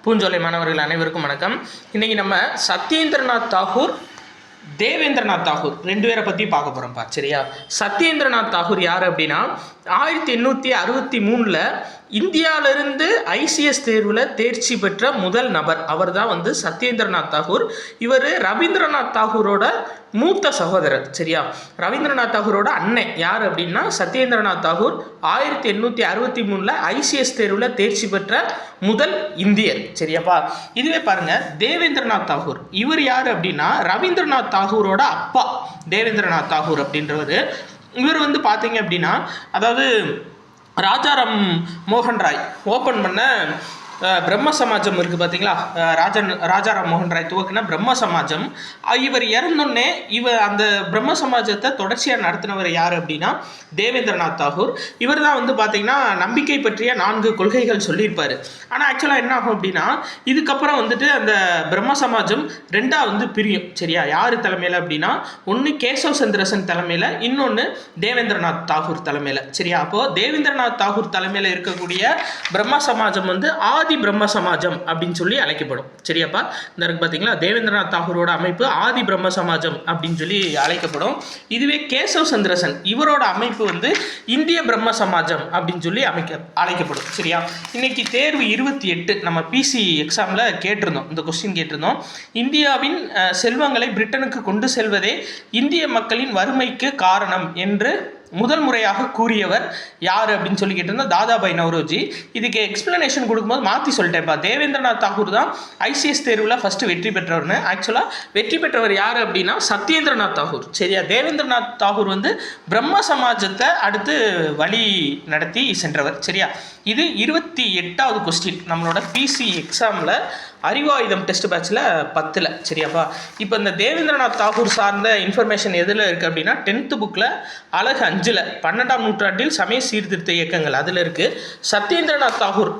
பூஞ்சோலை மாணவர்கள் அனைவருக்கும் வணக்கம். இன்றைக்கி நம்ம சத்யேந்திரநாத் தாகூர், தேவேந்திரநாத் தாகூர் ரெண்டு பேரை பற்றி பார்க்க போகிறோம்ப்பா. சரியா? சத்யேந்திரநாத் தாகூர் யார் அப்படின்னா 1863 இந்தியாவிலிருந்து ஐசிஎஸ் தேர்வில் தேர்ச்சி பெற்ற முதல் நபர். அவர் தான் சத்யேந்திரநாத் தாகூர். இவர் ரவீந்திரநாத் தாகூரோட மூத்த சகோதரர். சரியா? ரவீந்திரநாத் தாகூரோட அண்ணன் யார் அப்படின்னா சத்யேந்திரநாத் தாகூர் 1863 ஐசிஎஸ் தேர்வில் தேர்ச்சி பெற்ற முதல் இந்தியர். சரியாப்பா? இதுவே பாருங்க, தேவேந்திரநாத் தாகூர் இவர் யார் அப்படின்னா ரவீந்திரநாத் தாகூரோட அப்பா. தேவேந்திரநாத் தாகூர் அப்படின்றவர் இவர் பார்த்தீங்க அப்படின்னா, அதாவது ராஜாராம் மோகன் ராய் ஓப்பன் பண்ண பிரம்ம சமாஜம் இருக்குது பார்த்தீங்களா? ராஜாராம் மோகன் ராய் துவக்கின பிரம்ம சமாஜம். இவர் இறந்தோடனே அந்த பிரம்ம சமாஜத்தை தொடர்ச்சியாக நடத்தினவர் யார் அப்படின்னா தேவேந்திரநாத் தாகூர். இவர் தான் பார்த்தீங்கன்னா நம்பிக்கை பற்றிய 4 கொள்கைகள் சொல்லியிருப்பார். ஆனால் ஆக்சுவலாக என்ன ஆகும் அப்படின்னா, இதுக்கப்புறம் அந்த பிரம்ம சமாஜம் ரெண்டாக பிரியும். சரியா? யார் தலைமையில் அப்படின்னா, ஒன்று கேசவ் சந்திரசன் தலைமையில், இன்னொன்று தேவேந்திரநாத் தாகூர் தலைமையில். சரியா? அப்போது தேவேந்திரநாத் தாகூர் தலைமையில் இருக்கக்கூடிய பிரம்ம சமாஜம் ஆதி பிரம்ம சமாஜம் அப்படின்னு சொல்லி அழைக்கப்படும். சரியாப்பா? இந்த இருக்கு பார்த்தீங்களா, தேவேந்திரநாத் தாகூரோட அமைப்பு ஆதி பிரம்ம சமாஜம் அப்படின்னு சொல்லி அழைக்கப்படும். இதுவே கேசவ் சந்திரசன் இவரோட அமைப்பு இந்திய பிரம்ம சமாஜம் அப்படின்னு சொல்லி அழைக்கப்படும். சரியா? இன்னைக்கு தேர்வு 28 நம்ம பிசி எக்ஸாம்ல கேட்டிருந்தோம். இந்த கொஸ்டின் கேட்டிருந்தோம். இந்தியாவின் செல்வங்களை பிரிட்டனுக்கு கொண்டு செல்வதே இந்திய மக்களின் வறுமைக்கு காரணம் என்று முதல் முறையாக கூறியவர் யார் அப்படின்னு சொல்லி கேட்டிருந்தோம். தாதாபாய் நவ்ரோஜி. இதுக்கு எக்ஸ்பிளனேஷன் கொடுக்கும்போது மாற்றி சொல்லிட்டேன்ப்பா. தேவேந்திரநாத் தாகூர் தான் ஐசிஎஸ் தேர்வில் ஃபஸ்ட்டு வெற்றி பெற்றவர்னு. ஆக்சுவலாக வெற்றி பெற்றவர் யார் அப்படின்னா சத்யேந்திரநாத் தாகூர். சரியா? தேவேந்திரநாத் தாகூர் பிரம்ம சமாஜத்தை அடுத்து வழி நடத்தி சென்றவர். சரியா? இது 28வது கொஸ்டின் நம்மளோட பிசி எக்ஸாமில் அறிவாயுதம் டெஸ்ட் பேட்சில் 10ல். சரியாப்பா? இப்போ இந்த தேவேந்திரநாத் தாகூர் சார்ந்த இன்ஃபர்மேஷன் எதில் இருக்குது அப்படின்னா 10th புக்கில் அழகு 5ல் 12ஆம் நூற்றாண்டில் சமய சீர்திருத்த இயக்கங்கள் அதில் இருக்குது. சத்யேந்திரநாத் தாகூர்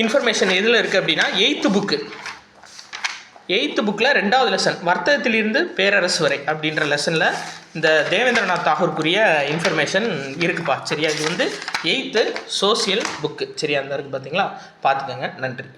இன்ஃபர்மேஷன் எதில் இருக்குது அப்படின்னா 8th புக்கில் 2வது லெசன் வர்த்தகத்திலிருந்து பேரரசு வரை அப்படின்ற லெசனில் இந்த தேவேந்திரநாத் தாகூருக்குரிய இன்ஃபர்மேஷன் இருக்குப்பா. சரியா? இது 8th சோசியல் புக்கு. சரியா? அந்த இருக்குது பார்த்தீங்களா? பார்த்துக்கோங்க. நன்றி.